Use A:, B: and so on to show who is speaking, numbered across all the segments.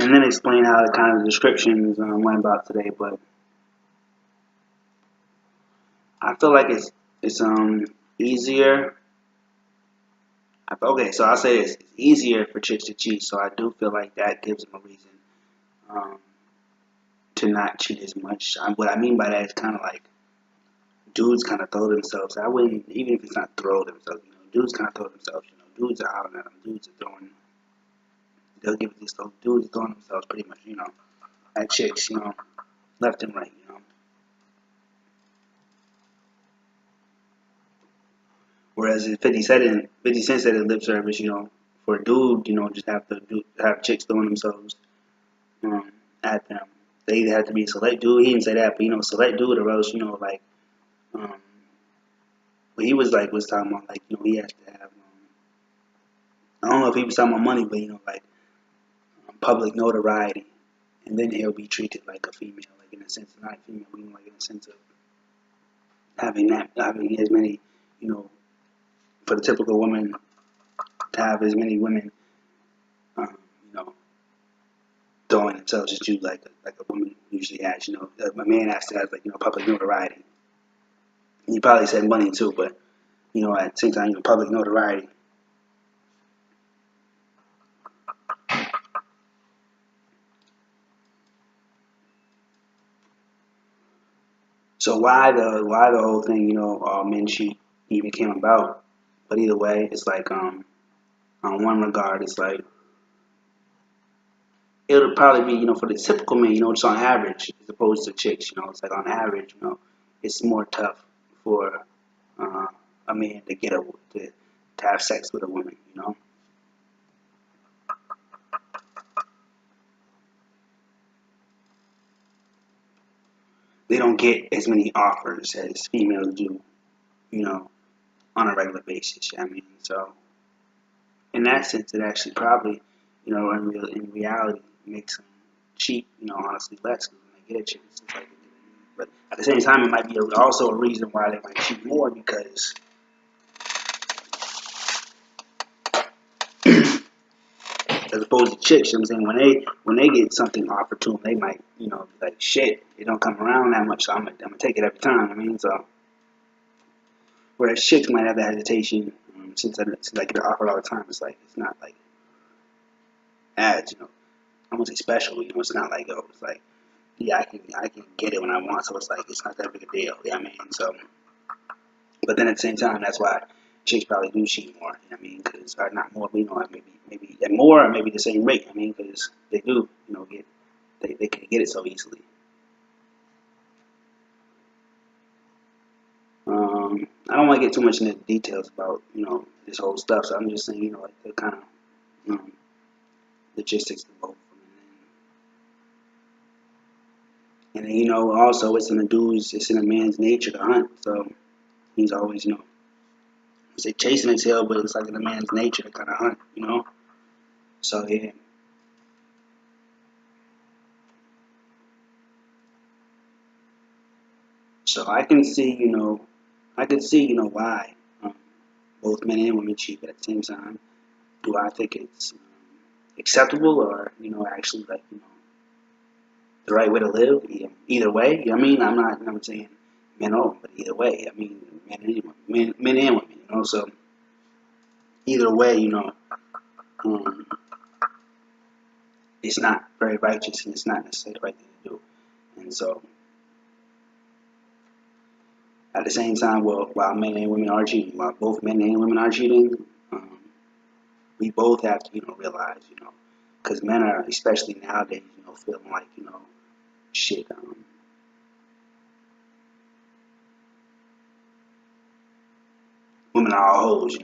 A: And then explain how the kind of descriptions went about today. But I feel like it's easier. Okay, so I'll say this: it's easier for chicks to cheat. So I do feel like that gives them a reason um, to not cheat as much. What I mean by that is kind of like dudes kind of throw themselves. I wouldn't, even if it's not throw themselves. Dudes kind of throw themselves. Dudes are out at them. Dudes are throwing. They'll give it this. Those dudes throwing themselves pretty much. At chicks. Left and right. Whereas if 50 Cent said in lip service, for a dude, just have chicks throwing themselves um, at them. They either have to be a select dude. He didn't say that, but select dude, or else like um, what he was talking about, like he has to have. I don't know if he was talking about money, but like public notoriety, and then he'll be treated like a female, like in a sense, not a female, like in a sense of having as many, you know, for the typical woman to have as many women, um, you know, throwing themselves at you like a woman usually has. A man has to have public notoriety. And he probably said money too, but at the same time, public notoriety. So why the whole thing, all men cheat even came about? But either way, it's like on one regard, it's like it'll probably be for the typical man, just on average as opposed to chicks, it's like on average, it's more tough for uh, a man to to have sex with a woman. They don't get as many offers as females do, you know, on a regular basis. I mean, so in that sense, it actually probably, in reality, makes them cheap, honestly less because when they get a chance, it's like, but at the same time, it might be also a reason why they might cheat more because as opposed to chicks, you know what I'm saying, when they get something offered to them, they might, be like shit, it don't come around that much, so I'm gonna take it every time. I mean, so whereas chicks might have that hesitation since I get it offered all the time. It's like it's not like ads, I won't say special, it's not like it's like yeah, I can get it when I want, so it's like it's not that big a deal. Yeah, I mean, so but then at the same time, that's why chicks probably do cheat more. You know what I mean, because or not more, but like maybe at more, or maybe the same rate. I mean, because they do, get they can get it so easily. I don't want to get too much into details about this whole stuff, so I'm just saying like the kind of um, logistics of both. And then also it's in a man's nature to hunt, so he's always say chasing his tail, but it's like in a man's nature to kind of hunt. So yeah. So I can see, why both men and women cheat, but at the same time, do I think it's acceptable or, actually like, the right way to live? Yeah, either way, I mean, I'm saying men or but either way, I mean, men and women, so either way, um, it's not very righteous and it's not necessarily the right thing to do. And so at the same time, while men and women are cheating, while both men and women are cheating, um, we both have to, realize, because men are, especially nowadays, feeling like, shit, women are all hoes,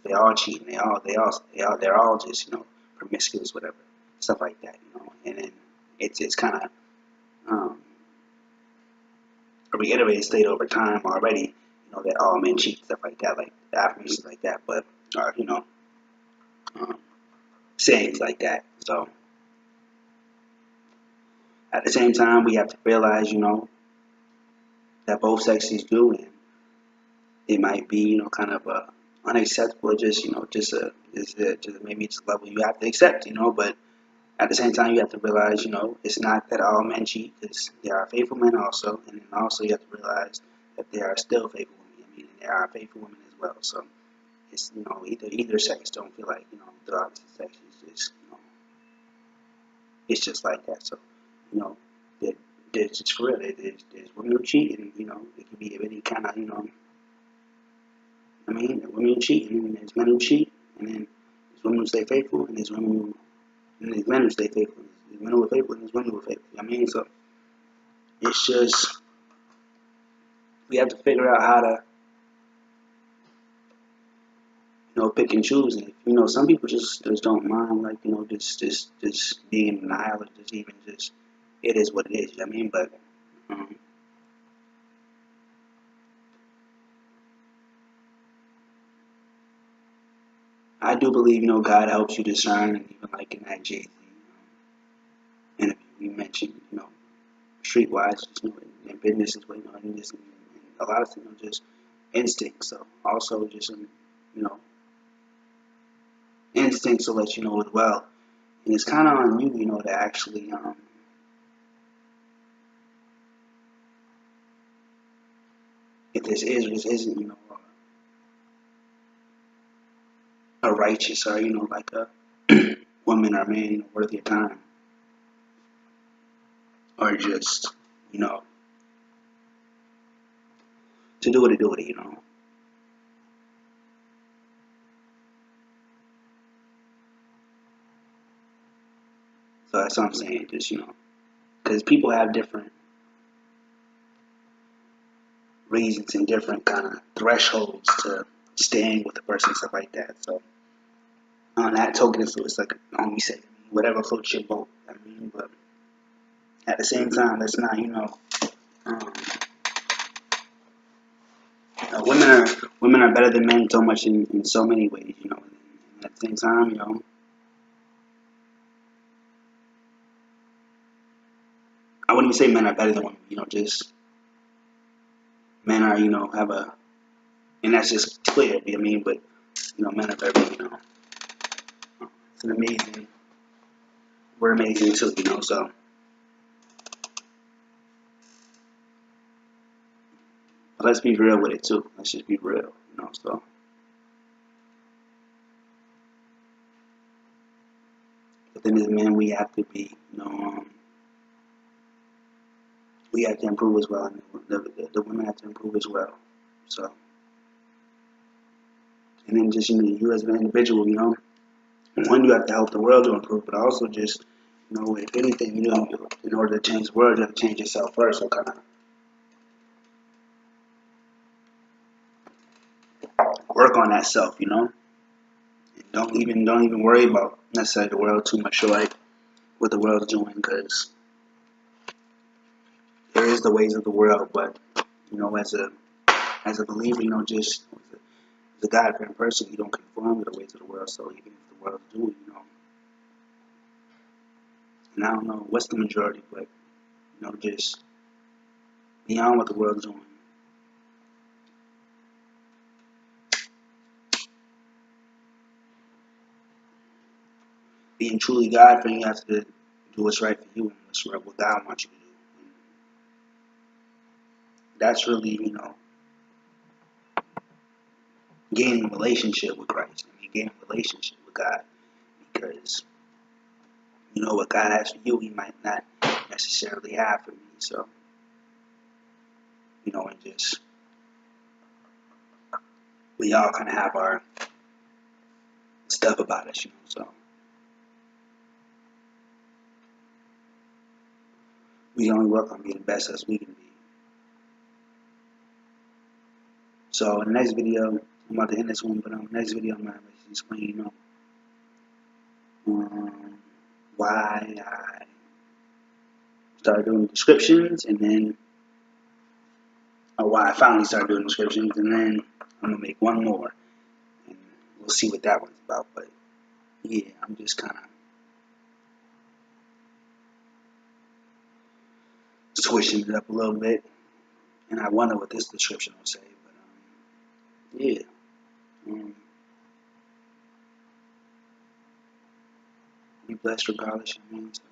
A: they all cheating, they're all just, promiscuous, whatever, stuff like that, and then it's kind of um, a reiterated state over time already, that all men cheat, stuff like that, like affirmations like that, but, or, um, sayings like that, so at the same time, we have to realize, that both sexes do, and it might be, kind of a unacceptable. Just just maybe it's a level you have to accept. But at the same time, you have to realize, it's not that all men cheat, because there are faithful men also, and then also you have to realize that there are still faithful women. I mean, there are faithful women as well. So it's either sex don't feel like the opposite sex is just it's just like that. So you know, there, there's just for real. There's women who cheat, and it can be any kind of I mean, women who cheat, and then there's men who cheat, and then there's women who stay faithful, and there's women who and there's men who stay faithful. There's men who are faithful, and there's women who are faithful. I mean, so it's just we have to figure out how to pick and choose. And some people just don't mind, like just being in denial, or just even just it is what it is. I mean, but um, I do believe God helps you discern, and even like in that Jay-Z interview, we mentioned streetwise, in business as well, and just and a lot of just instincts. So also just instincts will let you know as well, and it's kind of on you, to actually if this is or this isn't, a righteous or like a woman or man worth your time, or just to do it. So that's what I'm saying, just because people have different reasons and different kind of thresholds to staying with a person and stuff like that. So on that token, it's like we say, whatever floats your boat. I mean, but at the same time, let's not um, women are better than men so much in so many ways. And at the same time, I wouldn't even say men are better than women. Just men are have a and that's just clear. I mean, but men are very it's an amazing. We're amazing too. So let's be real with it too. Let's just be real. So but then as men, we have to be we have to improve as well, and the women have to improve as well. So and then just you as an individual, one, you have to help the world to improve, but also just if anything, in order to change the world, you have to change yourself first. So kind of work on that self, And don't even worry about necessarily the world too much, or like what the world's doing, because there is the ways of the world, but as a believer, just as a God-fearing person, you don't conform to the ways of the world. So even if the world's doing, and I don't know what's the majority, but just beyond what the world's doing. Being truly God-fearing, you have to do what's right for you and what's right, what God wants you to do. And that's really, gaining a relationship with Christ. I mean, gaining a relationship with God, because what God has for you, He might not necessarily have for me. So and just we all kind of have our stuff about us, So we only work on being the best as we can be. So in the next video, I'm about to end this one, but in the next video, I'm gonna explain, why I started doing descriptions, and then why I finally started doing descriptions, and then I'm gonna make one more, and we'll see what that one's about. But yeah, I'm just kind of switching it up a little bit, and I wonder what this description will say. But yeah, You blessed regardless. You know what I mean? So